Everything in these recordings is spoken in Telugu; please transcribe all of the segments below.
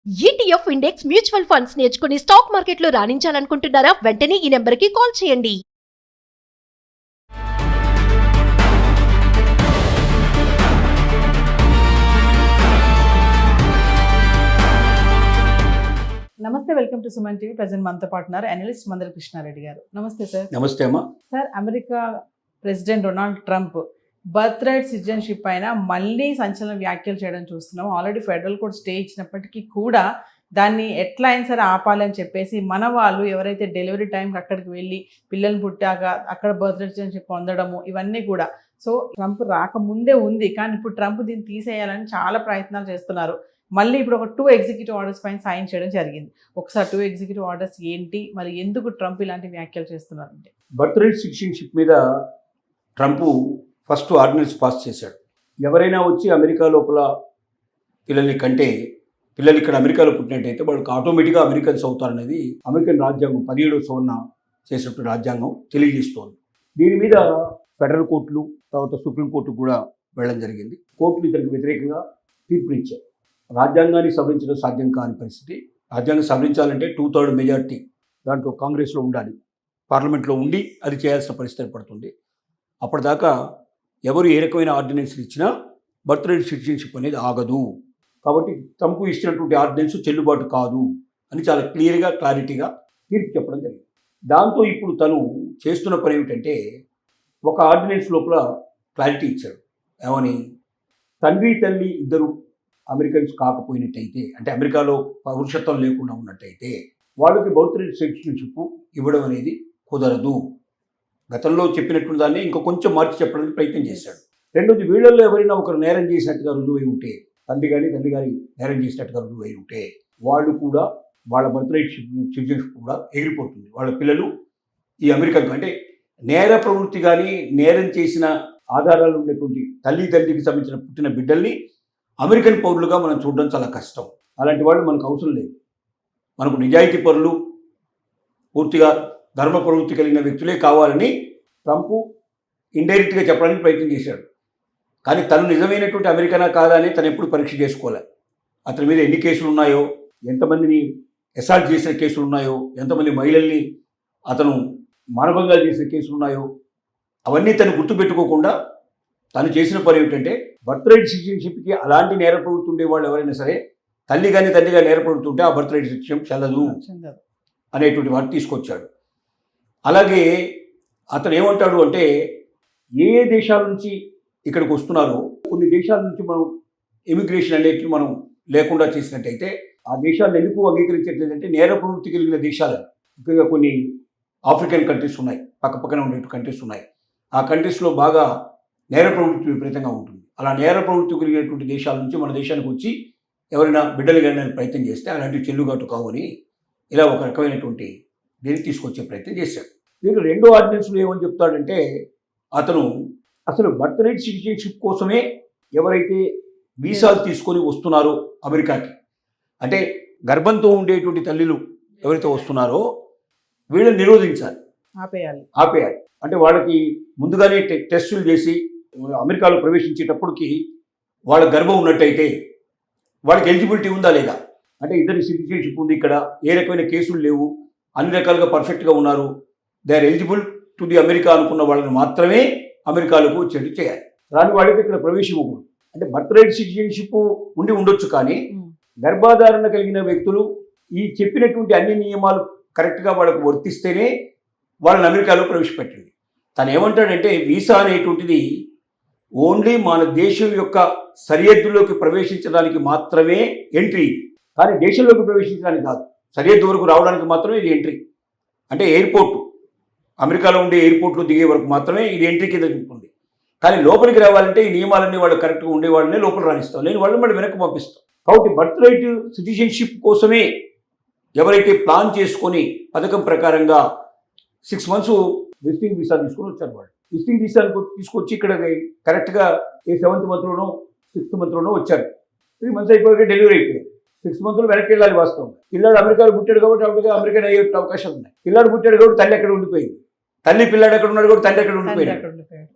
ETF ఇండెక్స్ మ్యూచువల్ ఫండ్స్ నేర్చుకుని స్టాక్ మార్కెట్లో రాణించాలనుకుంటున్నారా? వెంటనే ఈ నెంబర్కి కాల్ చేయండి. నమస్తే, welcome to Suman TV. Present మనతో పాటున్నారు అనలిస్ట్ మందల కృష్ణారెడ్డి గారు. నమస్తే సార్. నమస్తే అమ్మా. Sir, America president Donald Trump birth right citizenship పైన మళ్ళీ సంచలన వ్యాఖ్యలు చేయడం చూస్తున్నాం. ఆల్రెడీ ఫెడరల్ కోర్ట్ స్టే ఇచ్చినప్పటికీ కూడా దాన్ని ఎట్లా అయినా సరే ఆపాలి అని చెప్పేసి మన వాళ్ళు ఎవరైతే డెలివరీ టైంకి అక్కడికి వెళ్ళి పిల్లల్ని పుట్టాక అక్కడ బర్త్ రైట్ సిటిజన్షిప్ పొందడము ఇవన్నీ కూడా సో ట్రంప్ రాకముందే ఉంది. కానీ ఇప్పుడు ట్రంప్ దీన్ని తీసేయాలని చాలా ప్రయత్నాలు చేస్తున్నారు. మళ్ళీ ఇప్పుడు ఒక 2 ఎగ్జిక్యూటివ్ ఆర్డర్స్ పైన సైన్ చేయడం జరిగింది. ఒకసారి 2 ఎగ్జిక్యూటివ్ ఆర్డర్స్ ఏంటి, మరి ఎందుకు ట్రంప్ ఇలాంటి వ్యాఖ్యలు చేస్తున్నారంటే? బర్త్ రైట్ సిటిజన్షిప్ మీద ట్రంప్ ఫస్ట్ ఆర్డినెన్స్ పాస్ చేశాడు. ఎవరైనా వచ్చి అమెరికా లోపల పిల్లల్ని కంటే పిల్లలు ఇక్కడ అమెరికాలో పుట్టినట్టయితే వాళ్ళకి ఆటోమేటిక్గా అమెరికన్స్ అవుతారనేది అమెరికన్ రాజ్యాంగం 17వ సవరణ చేసినట్టు రాజ్యాంగం తెలియజేస్తోంది. దీని మీద ఫెడరల్ కోర్టులు తర్వాత సుప్రీంకోర్టు కూడా వెళ్ళడం జరిగింది. కోర్టులు ఇతనికి వ్యతిరేకంగా తీర్పునిచ్చారు. రాజ్యాంగాన్ని సవరించడం సాధ్యం కాని పరిస్థితి. రాజ్యాంగం సవరించాలంటే 2/3 మెజార్టీ దాంట్లో కాంగ్రెస్లో ఉండాలి, పార్లమెంట్లో ఉండి అది చేయాల్సిన పరిస్థితి పడుతుంది. అప్పటిదాకా ఎవరు ఏ రకమైన ఆర్డినెన్స్లు ఇచ్చినా బర్త్ రైట్ సిటిజన్షిప్ అనేది ఆగదు. కాబట్టి ట్రంప్ ఇచ్చినటువంటి ఆర్డినెన్స్ చెల్లుబాటు కాదు అని చాలా క్లారిటీగా తీర్పు చెప్పడం జరిగింది. దాంతో ఇప్పుడు తను చేస్తున్న పని ఏమిటంటే ఒక ఆర్డినెన్స్ లోపల క్లారిటీ ఇచ్చాడు. ఏమని? తండ్రి తల్లి ఇద్దరు అమెరికన్స్ కాకపోయినట్టయితే, అంటే అమెరికాలో పౌరుషత్వం లేకుండా ఉన్నట్టయితే వాళ్ళకి బర్త్ రైట్ సిటిజన్షిప్ ఇవ్వడం అనేది కుదరదు. గతంలో చెప్పినటువంటి దాన్ని ఇంకా కొంచెం మార్చి చెప్పడానికి ప్రయత్నం చేశాడు. రెండోది, వీళ్ళల్లో ఎవరైనా ఒకరు నేరం చేసినట్టుగా రుజువై ఉంటే, తల్లి గారి నేరం చేసినట్టుగా రుజువై ఉంటే వాళ్ళు కూడా వాళ్ళ బర్త్ రైట్ సిటిజన్షిప్ కూడా ఎగిరిపోతుంది. వాళ్ళ పిల్లలు ఈ అమెరికన్ అంటే నేర ప్రవృత్తి కానీ నేరం చేసిన ఆధారాలు ఉన్నటువంటి తండ్రికి సంబంధించిన పుట్టిన బిడ్డల్ని అమెరికన్ పౌరులుగా మనం చూడడం చాలా కష్టం. అలాంటి వాళ్ళు మనకు అవసరం లేదు. మనకు నిజాయితీ పరులు, పూర్తిగా ధర్మ ప్రవృత్తి కలిగిన వ్యక్తులే కావాలని ట్రంప్ ఇండైరెక్ట్గా చెప్పడానికి ప్రయత్నం చేశాడు. కానీ తను నిజమైనటువంటి అమెరికనా కాదా అని తను ఎప్పుడు పరీక్ష చేసుకోవాలి. అతని మీద ఎన్ని కేసులు ఉన్నాయో, ఎంతమందిని అసాల్ట్ చేసిన కేసులు ఉన్నాయో, ఎంతమంది మహిళల్ని అతను మానభంగాలు చేసిన కేసులు ఉన్నాయో అవన్నీ తను గుర్తుపెట్టుకోకుండా తను చేసిన పని ఏమిటంటే బర్త్ రైట్ సిటిజన్షిప్కి అలాంటి నేర ప్రవృత్తి ఉండే వాళ్ళు ఎవరైనా సరే తల్లి కానీ తండ్రిగా నేర ప్రవృత్తి ఉంటే ఆ బర్త్ రైట్ సిటిజన్షిప్ చెల్లదు అనేటువంటి వాటి తీసుకొచ్చాడు. అలాగే అతను ఏమంటాడు అంటే ఏ దేశాల నుంచి ఇక్కడికి వస్తున్నారో కొన్ని దేశాల నుంచి మనం ఇమిగ్రేషన్ అనేది మనం లేకుండా చేసినట్టయితే ఆ దేశాలను ఎందుకు అంగీకరించట్లేదంటే నేర ప్రవృత్తి కలిగిన దేశాలు, ముఖ్యంగా కొన్ని ఆఫ్రికన్ కంట్రీస్ ఉన్నాయి, పక్కపక్కన ఉండే కంట్రీస్ ఉన్నాయి. ఆ కంట్రీస్లో బాగా నేర ప్రవృత్తి విపరీతంగా ఉంటుంది. అలా నేర ప్రవృత్తి కలిగినటువంటి దేశాల నుంచి మన దేశానికి వచ్చి ఎవరైనా బిడ్డలు కానీ ప్రయత్నం చేస్తే అలాంటివి చెల్లుబాటు కావని ఇలా ఒక రకమైనటువంటి దీన్ని తీసుకొచ్చే ప్రయత్నం చేశాడు. దీంట్లో రెండో ఆర్డినెన్స్లో ఏమని చెప్తాడంటే అతను అసలు బర్త్ రైట్ సిటిజన్షిప్ కోసమే ఎవరైతే వీసాలు తీసుకొని వస్తున్నారో అమెరికాకి, అంటే గర్భంతో ఉండేటువంటి తల్లులు ఎవరైతే వస్తున్నారో వీళ్ళని నిరోధించాలి, ఆపేయాలి. అంటే వాళ్ళకి ముందుగానే టెస్టులు చేసి అమెరికాలో ప్రవేశించేటప్పటికి వాళ్ళ గర్భం ఉన్నట్టయితే వాళ్ళకి ఎలిజిబిలిటీ ఉందా లేదా, అంటే ఇద్దరి సిటిజన్షిప్ ఉంది, ఇక్కడ ఏ రకమైన కేసులు లేవు, అన్ని రకాలుగా పర్ఫెక్ట్గా ఉన్నారు, they are eligible to the America అనుకున్న వాళ్ళని మాత్రమే అమెరికాలోకి వచ్చేట్టు చేయాలి. రాని వాళ్ళకి ఇక్కడ ప్రవేశం ఇవ్వకూడదు. అంటే బర్త్ రైట్ సిటిజన్షిప్ ఉండొచ్చు, కానీ గర్భాధారణ కలిగిన వ్యక్తులు ఈ చెప్పినటువంటి అన్ని నియమాలు కరెక్ట్గా వాళ్ళకు వర్తిస్తేనే వాళ్ళని అమెరికాలో ప్రవేశపెట్టండి. తను ఏమంటాడంటే వీసా అనేటువంటిది ఓన్లీ మన దేశం యొక్క సరిహద్దులోకి ప్రవేశించడానికి మాత్రమే ఎంట్రీ, కానీ దేశంలోకి ప్రవేశించడానికి కాదు. సరిహద్దు వరకు రావడానికి మాత్రమే ఇది ఎంట్రీ. అంటే ఎయిర్పోర్టు, అమెరికాలో ఉండే ఎయిర్పోర్ట్లో దిగే వరకు మాత్రమే ఇది ఎంట్రీ కింద ఉంటుంది. కానీ లోపలికి రావాలంటే ఈ నియమాలన్నీ వాళ్ళు కరెక్ట్గా ఉండేవాళ్ళనే లోపల రాణిస్తాం, లేని వాళ్ళని మళ్ళీ వెనక్కి పంపిస్తాం. కాబట్టి బర్త్ రైట్ సిటిజన్షిప్ కోసమే ఎవరైతే ప్లాన్ చేసుకొని పథకం ప్రకారంగా 6 months విజిటింగ్ వీసా తీసుకొని వచ్చారు. వాళ్ళు విజిటింగ్ వీసా తీసుకొచ్చి ఇక్కడ కరెక్ట్గా ఏ 7th monthలోనో 6th monthలోనో వచ్చారు. 3 months అయిపోయాక డెలివరీ అయిపోయారు. 6 months వెనక్కి వెళ్ళాలి. వాస్తవం పిల్లాడు అమెరికాలో పుట్టాడు కాబట్టి అమెరికన్ అయ్యే అవకాశాలు ఉన్నాయి. పిల్లాడు పుట్టాడు కాబట్టి తల్లి ఎక్కడ ఉండిపోయింది, తల్లి పిల్లాడు ఎక్కడ ఉన్నాడు కాబట్టి తండ్రి ఎక్కడ ఉండిపోయాడు.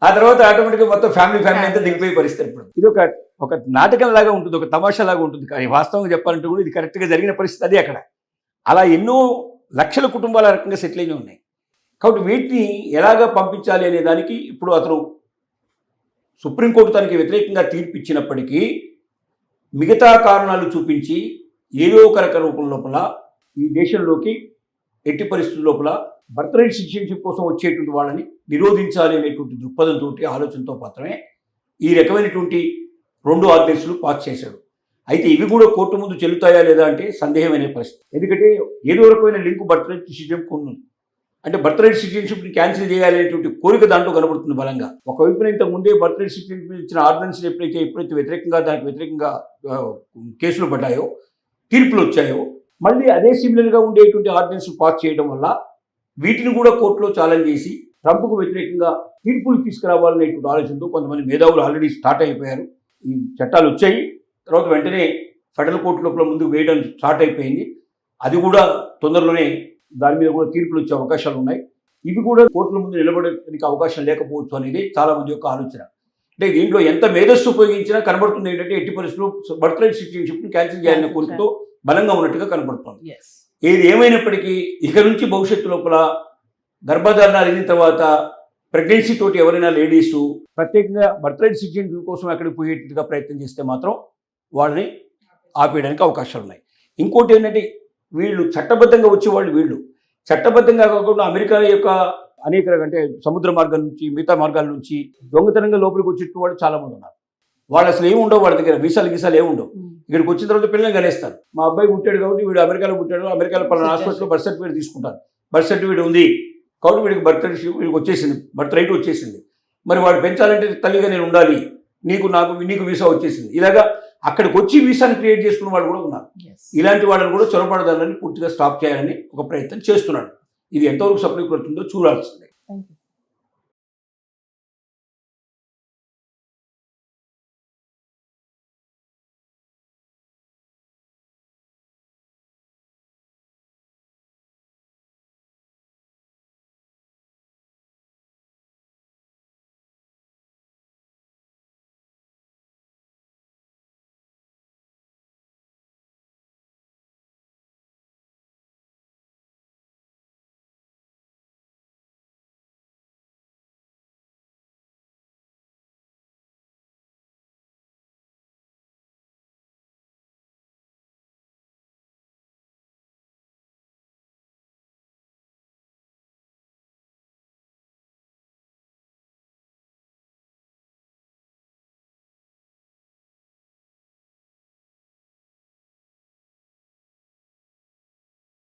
ఆ తర్వాత ఆటోమేటిక్గా మొత్తం ఫ్యామిలీ అంతా దిగిపోయే పరిస్థితి. ఇప్పుడు ఇది ఒక ఒక నాటకంలాగా ఉంటుంది, ఒక తమాషాలాగా ఉంటుంది. కానీ వాస్తవంగా చెప్పాలంటే కూడా ఇది కరెక్ట్గా జరిగిన పరిస్థితి అది అక్కడ. అలా ఎన్నో లక్షల కుటుంబాల రకంగా సెటిల్ అయిన ఉన్నాయి. కాబట్టి వీటిని ఎలాగా పంపించాలి అనే దానికి ఇప్పుడు అతను సుప్రీంకోర్టు తనకి వ్యతిరేకంగా తీర్పు ఇచ్చినప్పటికీ మిగతా కారణాలు చూపించి ఏదో ఒక రక రూపం లోపల ఈ దేశంలోకి ఎట్టి పరిస్థితుల లోపల బర్త్ రైట్ సిటిజన్షిప్ కోసం వచ్చేటువంటి వాళ్ళని నిరోధించాలి అనేటువంటి దృక్పథంతో ఆలోచనతో మాత్రమే ఈ రకమైనటువంటి 2 ఆర్డినెన్స్లు పాస్ చేశాడు. అయితే ఇవి కూడా కోర్టు ముందు చెల్లుతాయా లేదా అంటే సందేహమైన పరిస్థితి. ఎందుకంటే ఏదో రకమైన లింక్ బర్త్ రైట్ సిటిజన్షిప్ ఉంది. అంటే బర్త్ రైట్ సిటిజన్షిప్ని క్యాన్సిల్ చేయాలనేటువంటి కోరిక దాంట్లో కనబడుతుంది బలంగా. ఒకవైపున ఇంతకు ముందే బర్త్ రైట్ సిటిజన్షిప్ ఇచ్చిన ఆర్డినెన్స్ ఎప్పుడైతే వ్యతిరేకంగా దానికి వ్యతిరేకంగా కేసులు పడ్డాయో, తీర్పులు వచ్చాయో, మళ్ళీ అదే సిమిలర్గా ఉండేటువంటి ఆర్డినెన్స్ పాస్ చేయడం వల్ల వీటిని కూడా కోర్టులో ఛాలెంజ్ చేసి ట్రంప్కు వ్యతిరేకంగా తీర్పులు తీసుకురావాలనేటువంటి ఆలోచనతో కొంతమంది మేధావులు ఆల్రెడీ స్టార్ట్ అయిపోయారు. ఈ చట్టాలు వచ్చాయి, తర్వాత వెంటనే ఫెడరల్ కోర్టు లోపల ముందుకు వేయడం స్టార్ట్ అయిపోయింది. అది కూడా తొందరలోనే దాని మీద కూడా తీర్పులు వచ్చే అవకాశాలు ఉన్నాయి. ఇవి కూడా కోర్టుల ముందు నిలబడడానికి అవకాశం లేకపోవచ్చు అనేది చాలా మంది యొక్క ఆలోచన. అంటే దీంట్లో ఎంత మేధస్సు ఉపయోగించినా కనబడుతుంది ఏంటంటే ఎట్టి పరిస్థితుల్లో బర్త్ రైట్ సిటిజన్షిప్ని క్యాన్సిల్ చేయాలనే కోరికతో బలంగా ఉన్నట్టుగా కనబడుతుంది. ఏది ఏమైనప్పటికీ ఇక నుంచి భవిష్యత్తు లోపల గర్భధారణ అయిన తర్వాత ప్రెగ్నెన్సీ తోటి ఎవరైనా లేడీసు ప్రత్యేకంగా బర్త్ రైట్ సిటిజన్షిప్ కోసం అక్కడికి పోయేట్టుగా ప్రయత్నం చేస్తే మాత్రం వాళ్ళని ఆపేయడానికి అవకాశాలు ఉన్నాయి. ఇంకోటి ఏంటంటే వీళ్ళు చట్టబద్ధంగా వచ్చేవాళ్ళు, వీళ్ళు చట్టబద్ధంగా కాకుండా అమెరికా యొక్క అనేక అంటే సముద్ర మార్గం నుంచి మిగతా మార్గాల నుంచి దొంగతనంగా లోపలికి వచ్చేట్టు వాళ్ళు చాలా మంది ఉన్నారు. వాళ్ళు అసలు ఏమి ఉండవు, వాళ్ళ దగ్గర వీసాలు ఏముండవు. ఇక్కడికి వచ్చిన తర్వాత పిల్లల్ని కనేస్తారు. మా అబ్బాయి పుట్టాడు కాబట్టి వీడు అమెరికాలో పుట్టాడు, అమెరికాలో పలానా హాస్పిటల్లో బర్త్ సర్టిఫికేట్ తీసుకుంటారు. బర్త్ సర్టిఫికేట్ ఉంది కాబట్టి వీడికి వీడికి వచ్చేసింది, బర్త్ రైట్ వచ్చేసింది. మరి వాడు పెంచాలంటే తల్లిగా నేను ఉండాలి, నీకు వీసా వచ్చేసింది. ఇలాగా అక్కడికి వచ్చి వీసాని క్రియేట్ చేసుకున్న వాళ్ళు కూడా ఉన్నారు. ఇలాంటి వాళ్ళని కూడా చొరబడదాలని పూర్తిగా స్టాప్ చేయాలని ఒక ప్రయత్నం చేస్తున్నాడు. ఇది ఎంతవరకు సఫలీకృతుందో చూడాల్సిందే.